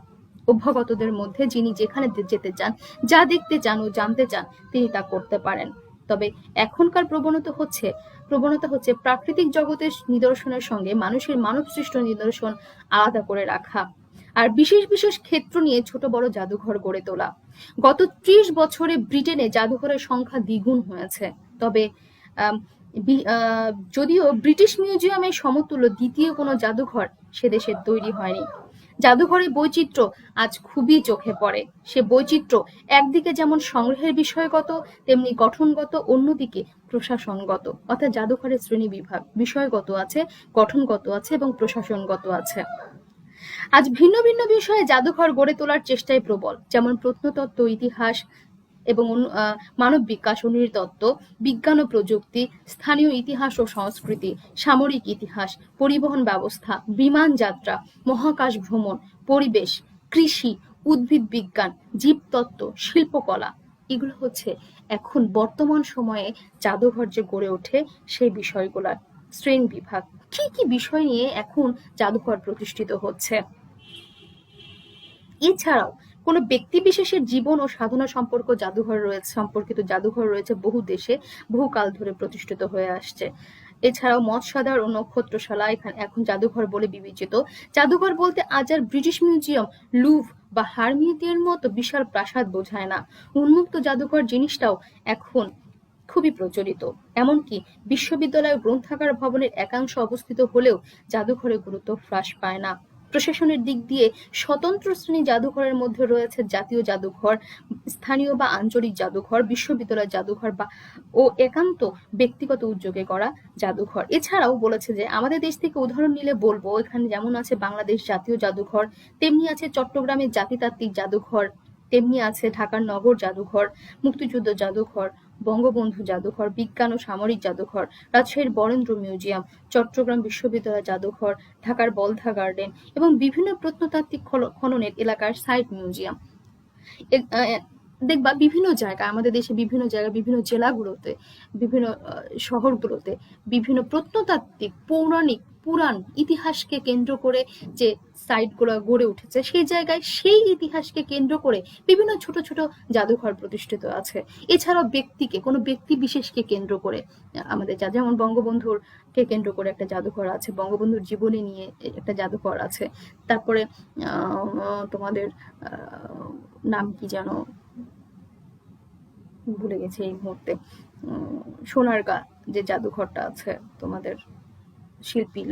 অভ্যাগতদের মধ্যে যিনি যেখানে যেতে চান, যা দেখতে চান ও জানতে চান তিনি তা করতে পারেন। তবে এখনকার প্রবণতা হচ্ছে প্রাকৃতিক জগতের নিদর্শনের সঙ্গে মানুষের মানবসৃষ্ট নিদর্শন আলাদা করে রাখা আর বিশেষ বিশেষ ক্ষেত্র নিয়ে ছোট বড় জাদুঘর গড়ে তোলা। গত 30 বছরে ব্রিটেনে জাদুঘরের সংখ্যা দ্বিগুণ হয়েছে। তবে যদিও ব্রিটিশ মিউজিয়ামের সমতুল্য দ্বিতীয় কোনো জাদুঘর সে দেশে তৈরি হয়নি। জাদুঘরের বৈচিত্র্য আজ খুবই চোখে পড়ে। সে বৈচিত্র্য একদিকে যেমন সংগ্রহের বিষয়গত, তেমনি গঠনগত, অন্যদিকে প্রশাসনগত। অর্থাৎ জাদুঘরের শ্রেণী বিভাগ বিষয়গত আছে, গঠনগত আছে এবং প্রশাসনগত আছে। আজ ভিন্ন ভিন্ন বিষয়ে জাদুঘর গড়ে তোলার চেষ্টায় প্রবল, যেমন প্রত্নতত্ত্ব, ইতিহাস, এবং মানব বিকাশ ও নৃতত্ত্ব, বিজ্ঞান ও প্রযুক্তি, স্থানীয় ইতিহাস ও সংস্কৃতি, সামরিক ইতিহাস, পরিবহন ব্যবস্থা, বিমান যাত্রা, মহাকাশ ভ্রমণ, পরিবেশ, কৃষি, উদ্ভিদ বিজ্ঞান, জীবতত্ত্ব, শিল্পকলা, এগুলো হচ্ছে এখন বর্তমান সময়ে জাদুঘর যে গড়ে ওঠে সেই বিষয়গুলার শ্রেণী বিভাগ। কি কি বিষয় নিয়ে এখন জাদুঘর প্রতিষ্ঠিত হচ্ছে? এছাড়াও কোনো ব্যক্তি বিশেষের জীবন ও সাধনা সম্পর্কিত জাদুঘর রয়েছে বহু দেশে, বহুকাল ধরে প্রতিষ্ঠিত হয়ে আসছে। এছাড়াও মৎস্যাধার ও নক্ষত্রশালা এখন জাদুঘর বলে বিবেচিত। জাদুঘর বলতে আজ আর ব্রিটিশ মিউজিয়াম, লুভ বা হারমিউজিয়ামের মতো বিশাল প্রাসাদ বোঝায় না। উন্মুক্ত জাদুঘর জিনিসটাও এখন খুবই প্রচলিত। এমনকি বিশ্ববিদ্যালয় গ্রন্থাগার ভবনের একাংশ অবস্থিত হলেও জাদুঘরের গুরুত্ব হ্রাস পায় না। প্রশাসনের দিক দিয়ে স্বতন্ত্র শ্রেণী জাদুঘরের মধ্যে রয়েছে জাতীয় জাদুঘর, স্থানীয় বা আঞ্চলিক জাদুঘর, বিশ্ববিদ্যালয় জাদুঘর ও একান্ত ব্যক্তিগত উদ্যোগে করা জাদুঘর। এছাড়াও বলেছে যে আমাদের দেশ থেকে উদাহরণ নিলে বলবো, এখানে যেমন আছে বাংলাদেশ জাতীয় জাদুঘর, তেমনি আছে চট্টগ্রামের জাতিতাত্ত্বিক জাদুঘর, তেমনি আছে ঢাকার নগর জাদুঘর, মুক্তিযুদ্ধ জাদুঘর, বঙ্গবন্ধু জাদুঘর, বিজ্ঞান ও সামরিক জাদুঘর, রাজশাহীর বরেন্দ্র মিউজিয়াম, চট্টগ্রাম বিশ্ববিদ্যালয় জাদুঘর, ঢাকার বলধা গার্ডেন এবং বিভিন্ন প্রত্নতাত্ত্বিক খননের এলাকার সাইট মিউজিয়াম। দেখবা বিভিন্ন জায়গায়, আমাদের দেশে বিভিন্ন জায়গায়, বিভিন্ন জেলাগুলোতে, বিভিন্ন শহরগুলোতে বিভিন্ন প্রত্নতাত্ত্বিক পুরাণ ইতিহাসকে কেন্দ্র করে যে সাইটগুলো গড়ে উঠেছে, সেই জায়গায় সেই ইতিহাসকে কেন্দ্র করে বিভিন্ন ছোট ছোট জাদুঘর প্রতিষ্ঠিত আছে। এছাড়াও কোনো ব্যক্তি বিশেষকে কেন্দ্র করে আমাদের যেমন বঙ্গবন্ধুর কে কেন্দ্র করে একটা জাদুঘর আছে, বঙ্গবন্ধুর জীবনী নিয়ে একটা জাদুঘর আছে। তারপরে তোমাদের নাম কি যেন ভুলে গেছি এই মুহূর্তে, সোনারগাঁ যে জাদুঘরটা আছে তোমাদের,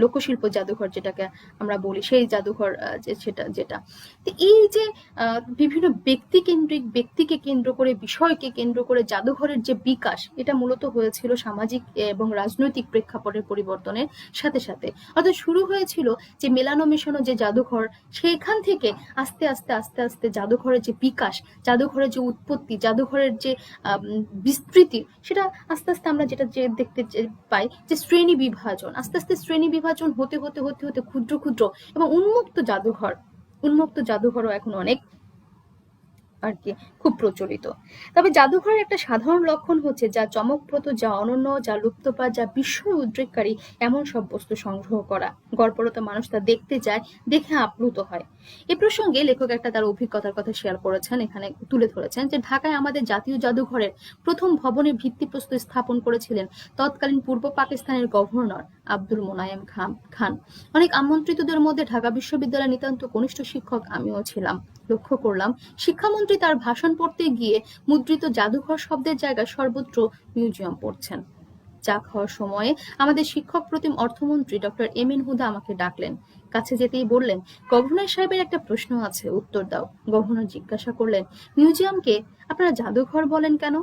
লোকশিল্প জাদুঘর যেটাকে আমরা বলি, সেই জাদুঘর যেটা এই যে বিভিন্ন ব্যক্তিকে কেন্দ্র করে, বিষয়কে কেন্দ্র করে জাদুঘরের যে বিকাশ, এটা মূলত হয়েছিল সামাজিক এবং রাজনৈতিক প্রেক্ষাপটের পরিবর্তনের সাথে সাথে। অর্থাৎ শুরু হয়েছিল যে মেলানো মেশানো যে জাদুঘর, সেখান থেকে আস্তে আস্তে আস্তে আস্তে জাদুঘরের যে বিকাশ, জাদুঘরের যে উৎপত্তি, জাদুঘরের যে বিস্তৃতি, সেটা আস্তে আস্তে আমরা যেটা দেখতে পাই যে শ্রেণী বিভাজন, আস্তে আস্তে শ্রেণী বিভাজন হতে হতে হতে হতে ক্ষুদ্র ক্ষুদ্র এবং উন্মুক্ত জাদুঘরও এখন অনেক আর কি খুব প্রচলিত। তবে জাদুঘরের একটা সাধারণ লক্ষণ হচ্ছে যা চমকপ্রদ, যা অনন্য, যা লুপ্তপ্রায়, যা বিস্ময় উদ্রেককারী এমন সব বস্তু সংগ্রহ করা। গল্পরত মানুষ তা দেখতে যায়, দেখে আপ্লুত হয়। এ প্রসঙ্গে লেখক একটা তার অভিজ্ঞতার কথা শেয়ার করেছেন, এখানে তুলে ধরেছেন যে ঢাকায় আমাদের জাতীয় জাদুঘরের প্রথম ভবনের ভিত্তিপ্রস্তর স্থাপন করেছিলেন তৎকালীন পূর্ব পাকিস্তানের গভর্নর আব্দুল মোনায়েম খান। অনেক আমন্ত্রিতদের মধ্যে ঢাকা বিশ্ববিদ্যালয়ের নিতান্ত কনিষ্ঠ শিক্ষক আমিও ছিলাম। লক্ষ্য করলাম শিক্ষামন্ত্রী তার ভাষণ পড়তে গিয়ে মুদ্রিত জাদুঘর শব্দের জায়গায় সর্বত্র মিউজিয়াম পড়ছেন। চা খাওয়ার সময়ে আমাদের শিক্ষক প্রতিম অর্থমন্ত্রী ডক্টর এম এন হুদা আমাকে ডাকলেন। কাছে যেতেই বললেন, গভর্নর সাহেবের একটা প্রশ্ন আছে, উত্তর দাও। গভর্নর জিজ্ঞাসা করলেন, মিউজিয়ামকে আপনারা জাদুঘর বলেন কেন?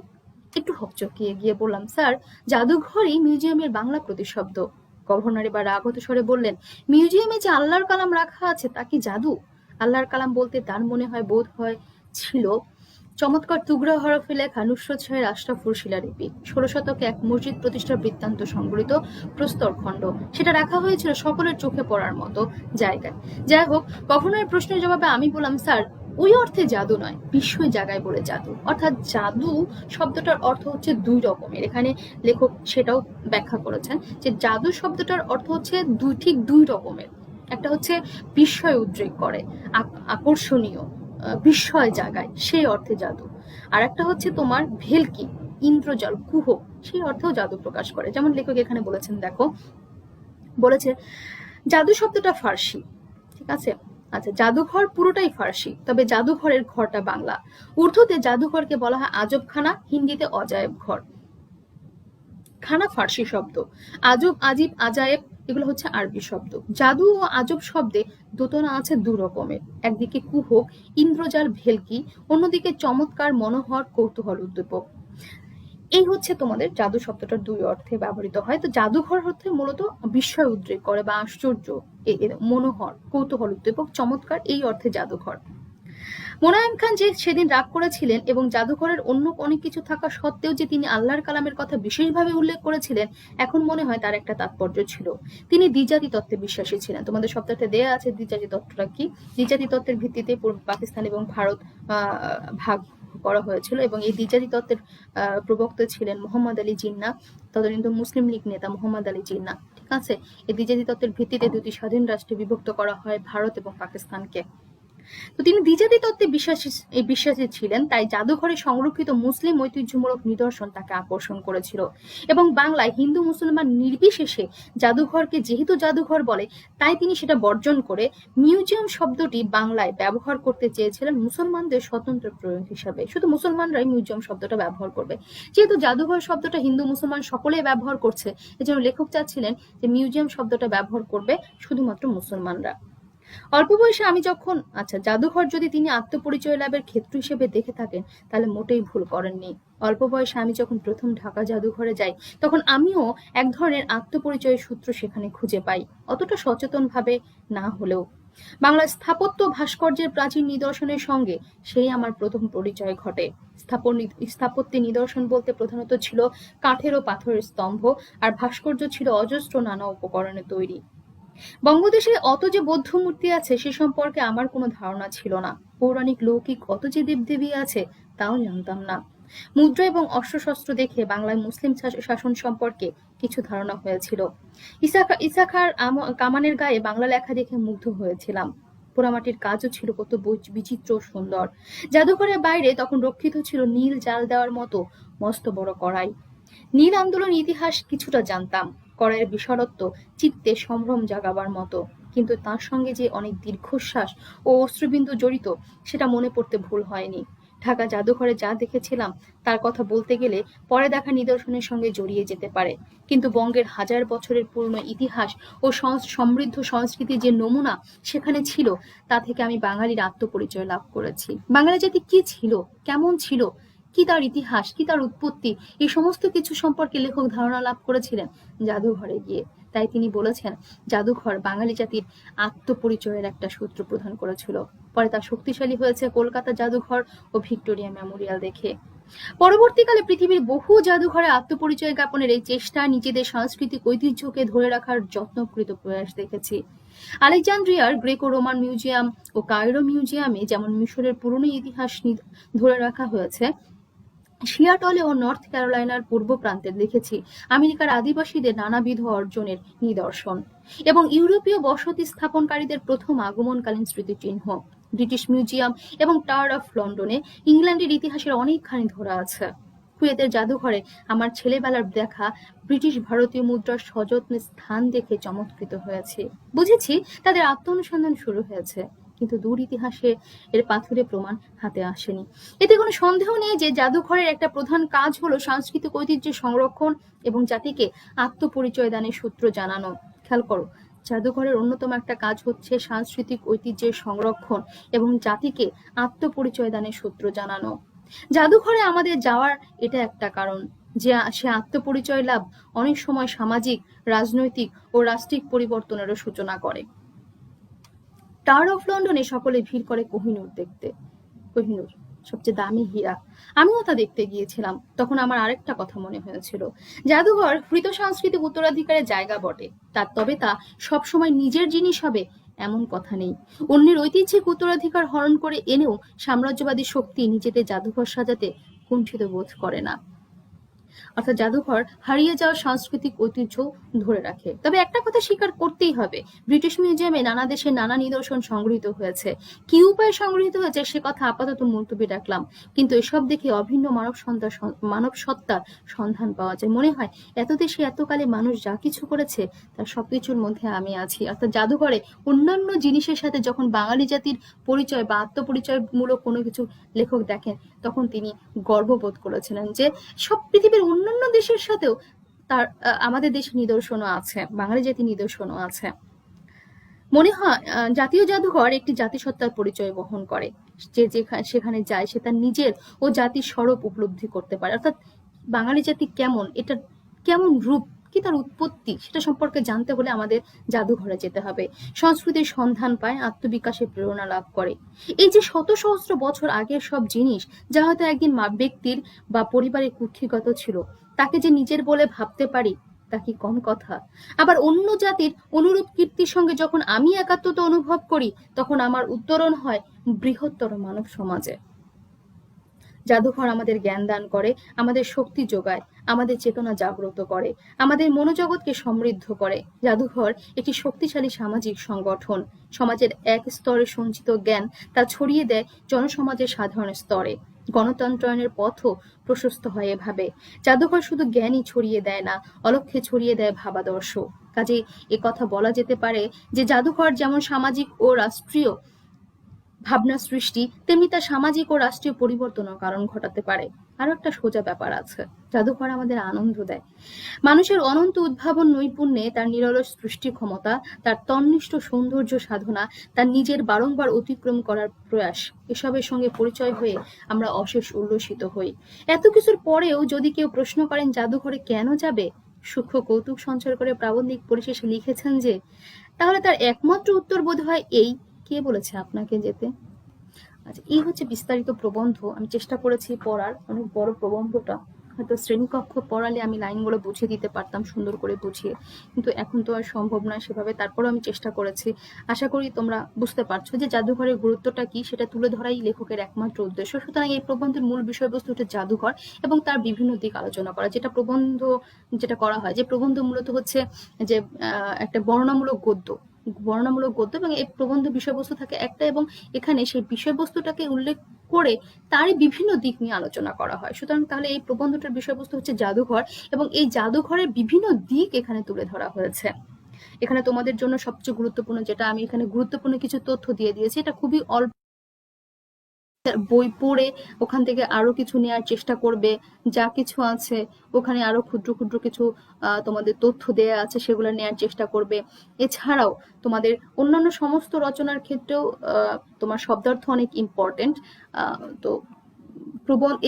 একটু হকচকিয়ে গিয়ে বললাম, স্যার, জাদুঘরই মিউজিয়ামের বাংলা প্রতিশব্দ। গভর্নর এবার রাগত স্বরে বললেন, মিউজিয়ামে যে আল্লাহর কালাম রাখা আছে তা কি জাদু? আল্লাহর কালাম বলতে তার বোধ হয় ছিল চমৎকার তুগরা হরফে লেখা নুসরত শাহের আশরাফুর শিলালিপি, 16 শতকে এক মসজিদ প্রতিষ্ঠার বৃত্তান্ত সংবলিত প্রস্তরখণ্ড। সেটা রাখা হয়েছিল সকলের চোখে পড়ার মতো জায়গায়। যাই হোক, গভর্নরের প্রশ্নের জবাবে আমি বললাম, স্যার, ওই অর্থে জাদু নয়, বিস্ময় জায়গায় বলে জাদু। অর্থাৎ জাদু শব্দটার অর্থ হচ্ছে দুই রকমের। এখানে লেখক সেটাও ব্যাখ্যা করেছেন যে জাদু শব্দটার অর্থ হচ্ছে ঠিক দুই রকমের। একটা হচ্ছে বিস্ময় উদ্রেক করে, আকর্ষণীয়, বিস্ময় জাগায়, সেই অর্থে জাদু। আর একটা হচ্ছে তোমার ভেলকি, ইন্দ্রজাল, কুহক, সেই অর্থেও জাদু প্রকাশ করে। যেমন লেখক এখানে বলেছেন, দেখো, বলেছে জাদু শব্দটা ফার্সি, ঠিক আছে? আচ্ছা, জাদুঘর পুরোটাই ফার্সি, তবে জাদুঘরের ঘরটা বাংলা। উর্দুতে জাদুঘরকে বলা হয় আজবখানা, হিন্দিতে অজায়েব ঘর। খানা ফার্সি শব্দ, আজব, আজিব, আজায়েব এগুলো হচ্ছে আরবি শব্দ। জাদু ও আজব শব্দে দোতনা আছে দু রকমের, একদিকে কুহক, ইন্দ্রজাল, ভেলকি, অন্যদিকে চমৎকার, মনোহর, কৌতূহল উদ্দীপক। এই হচ্ছে তোমাদের জাদু শব্দটার দুই অর্থে ব্যবহৃত হয়। তো জাদুঘর হচ্ছে মূলত বিস্ময় উদ্রেক করে বা আশ্চর্য, মনোহর, কৌতূহল উদ্দীপক, চমৎকার, এই অর্থে জাদুঘর। মোনায়েম খান যে সেদিন রাগ করেছিলেন এবং জাদুঘরের অন্য অনেক কিছু থাকা সত্ত্বেও যে তিনি আল্লাহর কালামের কথা বিশেষভাবে উল্লেখ করেছিলেন, এখন মনে হয় তার একটা তাৎপর্য ছিল। তিনি দ্বিজাতি তত্ত্বে বিশ্বাসী ছিলেন। তোমাদের সপ্তাহে দেয়া আছে দ্বিজাতি তত্ত্বটা কি। দ্বিজাতি তত্ত্বের ভিত্তিতে পূর্ব পাকিস্তান এবং ভারত ভাগ করা হয়েছিল এবং এই দ্বিজাতি তত্ত্বের প্রবক্তা ছিলেন মোহাম্মদ আলী জিন্না, তদানীন্তন মুসলিম লীগ নেতা মোহাম্মদ আলী জিন্না। ঠিক আছে, এই দ্বিজাতি তত্ত্বের ভিত্তিতে দুটি স্বাধীন রাষ্ট্রে বিভক্ত করা হয় ভারত এবং পাকিস্তানকে। তো তিনি দ্বিজাতি তত্ত্বে বিশ্বাসী ছিলেন, তাই জাদুঘরে সংরক্ষিত মুসলিম ঐতিহ্যমূলক নিদর্শন তাকে আকর্ষণ করেছিল। এবং বাংলায় হিন্দু মুসলমান নির্বিশেষে জাদুঘরকে যেহেতু জাদুঘর বলে, তাই তিনি সেটা বর্জন করে মিউজিয়াম শব্দটি বাংলায় ব্যবহার করতে চেয়েছিলেন মুসলমানদের স্বতন্ত্র প্রয়োগ হিসাবে। শুধু মুসলমানরাই মিউজিয়াম শব্দটা ব্যবহার করবে, যেহেতু জাদুঘর শব্দটা হিন্দু মুসলমান সকলেই ব্যবহার করছে, এজন্য লেখক চাচ্ছিলেন যে মিউজিয়াম শব্দটা ব্যবহার করবে শুধুমাত্র মুসলমানরা। অল্প বয়সে আমি যখন জাদুঘর যদি তিনি আত্মপরিচয় লাভের ক্ষেত্র হিসেবে দেখে থাকেন, তাহলে মোটেই ভুল করেননি। অল্প বয়সে আমি যখন প্রথম ঢাকা জাদুঘরে যাই, তখন আমিও এক ধরনের আত্মপরিচয়ের সূত্র সেখানে খুঁজে পাই, অতটা সচেতনভাবে না হলেও। বাংলার স্থাপত্য ভাস্কর্যের প্রাচীন নিদর্শনের সঙ্গে সেই আমার প্রথম পরিচয় ঘটে। স্থাপত্যের নিদর্শন বলতে প্রধানত ছিল কাঠের ও পাথরের স্তম্ভ, আর ভাস্কর্য ছিল অজস্র নানা উপকরণে তৈরি। বঙ্গদেশে অত যে বৌদ্ধ মূর্তি আছে সে সম্পর্কে আমার কোনো ধারণা ছিল না। পৌরাণিক লৌকিক অত যে দেবদেবী আছে তাও জানতাম না। মুদ্রা এবং অস্ত্রশস্ত্র দেখে বাংলায় মুসলিম শাসন সম্পর্কে কিছু ধারণা হয়েছিল। ইসাখার কামানের গায়ে বাংলা লেখা দেখে মুগ্ধ হয়েছিলাম। পোড়ামাটির কাজও ছিল কত বিচিত্র সুন্দর। জাদুঘরের বাইরে তখন রক্ষিত ছিল নীল জাল দেওয়ার মতো মস্ত বড় কড়াই। নীল আন্দোলন ইতিহাস কিছুটা জানতাম, কড়াইয়ের বিশারত্ব চিত্তে সম্ভ্রম জাগাবার মতো, কিন্তু তার সঙ্গে যে অনেক দীর্ঘশ্বাস ও অশ্রুবিন্দু জড়িত সেটা মনে পড়তে ভুল হয়নি। ঢাকা জাদুঘরে যা দেখেছিলাম তার কথা বলতে গেলে পরে দেখা নিদর্শনের সঙ্গে জড়িয়ে যেতে পারে, কিন্তু বঙ্গের হাজার বছরের পুরনো ইতিহাস ও সমৃদ্ধ সংস্কৃতির যে নমুনা সেখানে ছিল, তা থেকে আমি বাঙালির আত্মপরিচয় লাভ করেছি। বাঙালি জাতি কি ছিল, কেমন ছিল, কি তার ইতিহাস, কি তার উৎপত্তি, এই সমস্ত কিছু সম্পর্কে লেখক ধারণা লাভ করেছিলেন জাদুঘরে গিয়ে। তাই তিনি বলেছেন জাদুঘর বাঙালি জাতির আত্মপরিচয়ের একটা সূত্র প্রদান করেছিল। পরে তা শক্তিশালী হয়েছে কলকাতা জাদুঘর ও ভিক্টোরিয়া মেমোরিয়াল দেখে। পরবর্তীকালে পৃথিবীর বহু জাদুঘরে আত্মপরিচয় জ্ঞাপনের এই চেষ্টা নিজেদের সাংস্কৃতিক ঐতিহ্যকে ধরে রাখার যত্নকৃত প্রয়াস দেখেছি। আলেকজান্দ্রিয়ার গ্রেকো রোমান মিউজিয়াম ও কায়রো মিউজিয়ামে যেমন মিশরের পুরনো ইতিহাস ধরে রাখা হয়েছে, সিয়াটলে ও নর্থ ক্যারোলাইনার পূর্ব প্রান্তে দেখেছি আমেরিকার আদিবাসীদের নানাবিধ অর্জনের নিদর্শন এবং ইউরোপীয় বসতি স্থাপনকারীদের প্রথম আগমনকালীন স্মৃতিচিহ্ন। ব্রিটিশ মিউজিয়াম এবং টাওয়ার অফ লন্ডনে ইংল্যান্ডের ইতিহাসের অনেকখানি ধরা আছে। কুয়েতের জাদুঘরে আমার ছেলেবেলার দেখা ব্রিটিশ ভারতীয় মুদ্রার সযত্নে স্থান দেখে চমৎকৃত হয়েছে। বুঝেছি তাদের আত্ম অনুসন্ধান শুরু হয়েছে, কিন্তু দূর ইতিহাসে এর পাথুরে প্রমাণ হাতে আসেনি। এতে কোনো সন্দেহ নেই যে জাদুঘরের একটা প্রধান কাজ হলো সাংস্কৃতিক ঐতিহ্যের সংরক্ষণ এবং জাতিকে আত্মপরিচয় দানের সূত্র জানানো। খেয়াল করো, জাদুঘরের অন্যতম একটা কাজ হচ্ছে সাংস্কৃতিক ঐতিহ্যের সংরক্ষণ এবং জাতিকে আত্মপরিচয় দানের সূত্র জানানো। জাদুঘরে আমাদের যাওয়ার এটা একটা কারণ যে সে আত্মপরিচয় লাভ অনেক সময় সামাজিক, রাজনৈতিক ও রাষ্ট্রিক পরিবর্তনেরও সূচনা করে। টাওয়ার অফ লন্ডনে সকলে ভিড় করে কোহিনূর দেখতে। কোহিনূর সবচেয়ে দামি হীরা। আমিও তা দেখতে গিয়েছিলাম। তখন আমার আরেকটা কথা মনে হয়েছিল, জাদুঘর হৃত সাংস্কৃতিক উত্তরাধিকারের জায়গা বটে, তবে তা সবসময় নিজের জিনিস হবে এমন কথা নেই। অন্যের ঐতিহ্যিক উত্তরাধিকার হরণ করে এনেও সাম্রাজ্যবাদী শক্তি নিজেদের জাদুঘর সাজাতে কুণ্ঠিত বোধ করে না। অর্থাৎ জাদুঘর হারিয়ে যাওয়া সাংস্কৃতিক ঐতিহ্য ধরে রাখে। তবে একটা কথা স্বীকার করতেই হবে, ব্রিটিশ মিউজিয়ামে নানা দেশের নানা নিদর্শন সংগৃহীত হয়েছে। কি উপায়ে সংগৃহীত হয়েছে সে কথা আপাতত মুলতবি রাখলাম, কিন্তু এসব দেখে অভিন্ন মানব সত্তার সন্ধান পাওয়া যায়। মনে হয় এত দেশে এতকালে মানুষ যা কিছু করেছে তার সবকিছুর মধ্যে আমি আছি। অর্থাৎ জাদুঘরে অন্যান্য জিনিসের সাথে যখন বাঙালি জাতির পরিচয় বা আত্মপরিচয়মূলক কোনো কিছু লেখক দেখেন, তখন তিনি গর্ববোধ করেছিলেন যে সব পৃথিবীর অন্যান্য দেশের সাথেও তার আমাদের দেশে নিদর্শনও আছে, বাঙালি জাতির নিদর্শনও আছে। মনে হয় জাতীয় জাদুঘর একটি জাতিসত্তার পরিচয় বহন করে। যে সেখানে যায় সে তার নিজের ও জাতির স্বরূপ উপলব্ধি করতে পারে। অর্থাৎ বাঙালি জাতি কেমন, এটা কেমন রূপ, কি তার উৎপত্তি, সেটা সম্পর্কে জানতে হলে আমাদের জাদুঘরে যেতে হবে। সংস্কৃতির সন্ধান পায়, আত্মবিকাশে প্রেরণা লাভ করে। এই যে শত সহস্র বছর আগের সব জিনিস, যা হয়তো একদিন ব্যক্তির বা পরিবারের কুক্ষিগত ছিল, তাকে যে নিজের বলে ভাবতে পারি, তা কি কম কথা? আবার অন্য জাতির অনুরূপ কীর্তির সঙ্গে যখন আমি একাত্মতা অনুভব করি, তখন আমার উত্তরণ হয় বৃহত্তর মানব সমাজে। জাদুঘর আমাদের জ্ঞান দান করে, আমাদের শক্তি যোগায়, আমাদের চেতনা জাগ্রত করে, আমাদের মনোজগৎকে সমৃদ্ধ করে। জাদুঘর একটি শক্তিশালী সামাজিক সংগঠন। সমাজের এক স্তরে সঞ্চিত জ্ঞান তা ছড়িয়ে দেয় জনসমাজের সাধারণ স্তরে। গণতন্ত্রায়নের পথও প্রশস্ত হয় এভাবে। জাদুঘর শুধু জ্ঞানই ছড়িয়ে দেয় না, অলক্ষ্যে ছড়িয়ে দেয় ভাবাদর্শ। কাজে কথা বলা যেতে পারে যে জাদুঘর যেমন সামাজিক ও রাষ্ট্রীয় ভাবনা সৃষ্টি, তেমনি তা সামাজিক ও রাষ্ট্রীয় পরিবর্তনও কারণ ঘটাতে পারে। আরো একটা সোজা ব্যাপার আছে, জাদুঘর আমাদের আনন্দ দেয়। মানুষের অনন্ত উদ্ভাবন নৈপুণ্যে, তার নিরলস সৃষ্টি ক্ষমতা, তার তন্নিষ্ঠ সৌন্দর্য সাধনা, তার নিজের বারংবার অতিক্রম করার প্রয়াস, এসবের সঙ্গে পরিচয় হয়ে আমরা অশেষ উল্লসিত হই। এত কিছুর পরেও যদি কেউ প্রশ্ন করেন জাদুঘরে কেন যাবে, সূক্ষ্ম কৌতুক সঞ্চার করে প্রাবন্ধিক পরিশেষে লিখেছেন যে, তাহলে তার একমাত্র উত্তর বোধ হয় এই, কে বলেছে আপনাকে যেতে? আচ্ছা, এই হচ্ছে বিস্তারিত প্রবন্ধ। আমি চেষ্টা করেছি পড়ার, অনেক বড় প্রবন্ধটা। হয়তো শ্রেণীকক্ষ পড়ালে আমি লাইনগুলো বুঝিয়ে দিতে পারতাম সুন্দর করে বুঝিয়ে, কিন্তু এখন তো আর সম্ভব নয় সেভাবে। তারপরেও আমি চেষ্টা করেছি। আশা করি তোমরা বুঝতে পারছো যে জাদুঘরের গুরুত্বটা কি, সেটা তুলে ধরাই লেখকের একমাত্র উদ্দেশ্য। সুতরাং এই প্রবন্ধের মূল বিষয়বস্তু হচ্ছে জাদুঘর এবং তার বিভিন্ন দিক আলোচনা করা। যেটা করা হয়, যে প্রবন্ধ মূলত হচ্ছে যে একটা বর্ণনামূলক গদ্য এবং এই প্রবন্ধ বিষয়বস্তু থাকে একটা, এবং এখানে সেই বিষয়বস্তুটাকে উল্লেখ করে তারই বিভিন্ন দিক নিয়ে আলোচনা করা হয়। সুতরাং তাহলে এই প্রবন্ধটার বিষয়বস্তু হচ্ছে জাদুঘর, এবং এই জাদুঘরের বিভিন্ন দিক এখানে তুলে ধরা হয়েছে। এখানে তোমাদের জন্য সবচেয়ে গুরুত্বপূর্ণ যেটা, আমি এখানে গুরুত্বপূর্ণ কিছু তথ্য দিয়ে দিয়েছি। এটা খুবই অল্প বই পড়ে ওখান থেকে আরো কিছু নেওয়ার চেষ্টা করবে। যা কিছু আছে ওখানে আরো ক্ষুদ্র ক্ষুদ্র কিছু তোমাদের তথ্য দেয়া আছে, সেগুলো নেওয়ার চেষ্টা করবে। এছাড়াও তোমাদের অন্যান্য সমস্ত রচনার ক্ষেত্রেও তোমার শব্দার্থ অনেক ইম্পর্টেন্ট। তো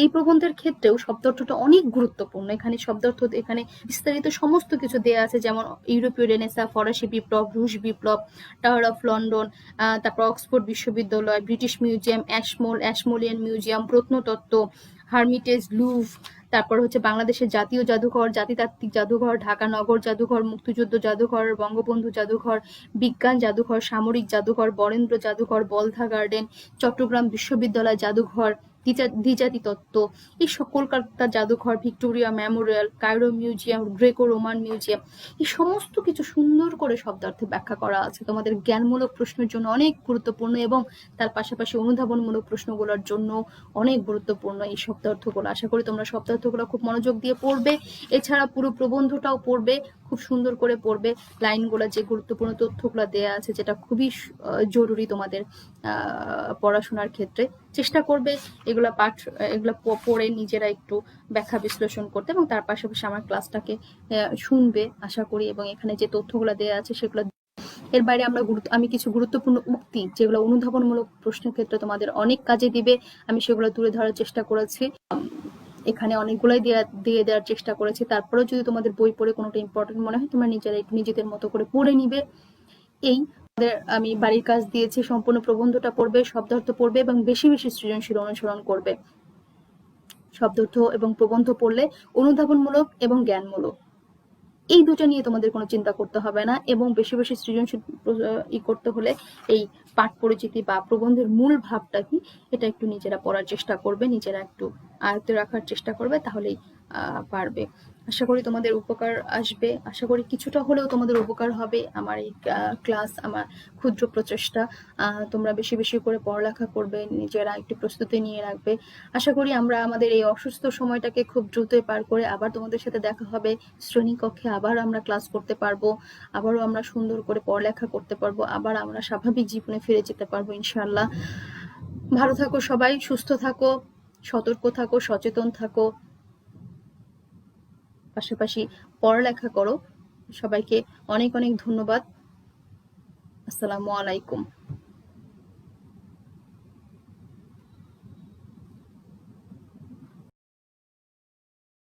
এই প্রবন্ধের ক্ষেত্রেও শব্দার্থটা অনেক গুরুত্বপূর্ণ। এখানে শব্দার্থ, এখানে বিস্তারিত সমস্ত কিছু দেয়া আছে, যেমন ইউরোপীয় রেনেসা, ফরাসি বিপ্লব, রুশ বিপ্লব, টাওয়ার অফ লন্ডন, তারপর অক্সফোর্ড বিশ্ববিদ্যালয়, ব্রিটিশ মিউজিয়াম, অ্যাশমোলিয়ান মিউজিয়াম, প্রত্নতত্ত্ব, হার্মিটেজ, লুভ, তারপর হচ্ছে বাংলাদেশের জাতীয় জাদুঘর, জাতিতাত্ত্বিক জাদুঘর, ঢাকা নগর জাদুঘর, মুক্তিযুদ্ধ জাদুঘর, বঙ্গবন্ধু জাদুঘর, বিজ্ঞান জাদুঘর, সামরিক জাদুঘর, বরেন্দ্র জাদুঘর, বলধা গার্ডেন, চট্টগ্রাম বিশ্ববিদ্যালয় জাদুঘর, দ্বিজাতি তত্ত্ব, এই কলকাতা জাদুঘর, Victoria Memorial, Cairo museum, Greco Roman museum, এই সমস্ত কিছু সুন্দর করে শব্দার্থে ব্যাখ্যা করা আছে। তোমাদের জ্ঞানমূলক প্রশ্নের জন্য অনেক গুরুত্বপূর্ণ, এবং তার পাশাপাশি অনুধাবনমূলক প্রশ্নগুলোর জন্য অনেক গুরুত্বপূর্ণ এই শব্দার্থগুলো। আশা করি তোমরা শব্দার্থগুলো খুব মনোযোগ দিয়ে পড়বে। এছাড়া পুরো প্রবন্ধটাও পড়বে, খুব সুন্দর করে পড়বে। লাইনগুলো, যে গুরুত্বপূর্ণ তথ্যগুলো দেয়া আছে, যেটা খুবই জরুরি তোমাদের পড়াশোনার ক্ষেত্রে, চেষ্টা করবে এগুলো পড়ে নিজেরা একটু ব্যাখ্যা বিশ্লেষণ করতে, এবং তার পাশাপাশি আমার ক্লাসটাকে শুনবে আশা করি, এবং এখানে যে তথ্যগুলো দেওয়া আছে সেগুলো। এর বাইরে আমি কিছু গুরুত্বপূর্ণ উক্তি, যেগুলো অনুধাবনমূলক প্রশ্নের ক্ষেত্রে তোমাদের অনেক কাজে দিবে, আমি সেগুলো তুলে ধরার চেষ্টা করেছি। এখানে অনেকগুলোই দিয়ে দেওয়ার চেষ্টা করেছি। তারপরেও যদি তোমাদের বই পড়ে কোনোটা ইম্পর্টেন্ট মনে হয়, তোমরা নিজেরা একটু নিজেদের মতো করে পড়ে নিবে। এই আমি বাড়ির কাজ দিয়েছি, সম্পূর্ণ প্রবন্ধটা পড়বে, শব্দার্থ পড়বে, এবং বেশি বেশি সৃজনশীল অনুসরণ করবে। শব্দার্থ এবং প্রবন্ধ পড়লে অনুধাবনমূলক এবং জ্ঞানমূলক, এই দুটো নিয়ে তোমাদের কোনো চিন্তা করতে হবে না। এবং বেশি বেশি সৃজনশীল করতে হলে এই পাঠ পরিচিতি বা প্রবন্ধের মূল ভাবটা কি, এটা একটু নিজেরা পড়ার চেষ্টা করবে, নিজেরা একটু আয়ত্তে রাখার চেষ্টা করবে, তাহলেই পারবে। আশা করি তোমাদের উপকার আসবে, আশা করি কিছুটা হলেও তোমাদের উপকার হবে আমার এই ক্লাস, আমার ক্ষুদ্র প্রচেষ্টা। তোমরা বেশি বেশি করে পড়ালেখা করবে, নিজেরা একটু প্রস্তুতি নিয়ে রাখবে। আশা করি আমরা আমাদের এই অসুস্থ সময়টাকে খুব দ্রুতই পার করে আবার তোমাদের সাথে দেখা হবে শ্রেণীকক্ষে, আবার আমরা ক্লাস করতে পারবো, আবারও আমরা সুন্দর করে পড়ালেখা করতে পারবো, আবার আমরা স্বাভাবিক জীবনে ফিরে যেতে পারবো ইনশাআল্লাহ। ভালো থাকো সবাই, সুস্থ থাকো, সতর্ক থাকো, সচেতন থাকো, পাশাপাশি পড়ালেখা করো। সবাইকে অনেক অনেক ধন্যবাদ। আসসালামু আলাইকুম।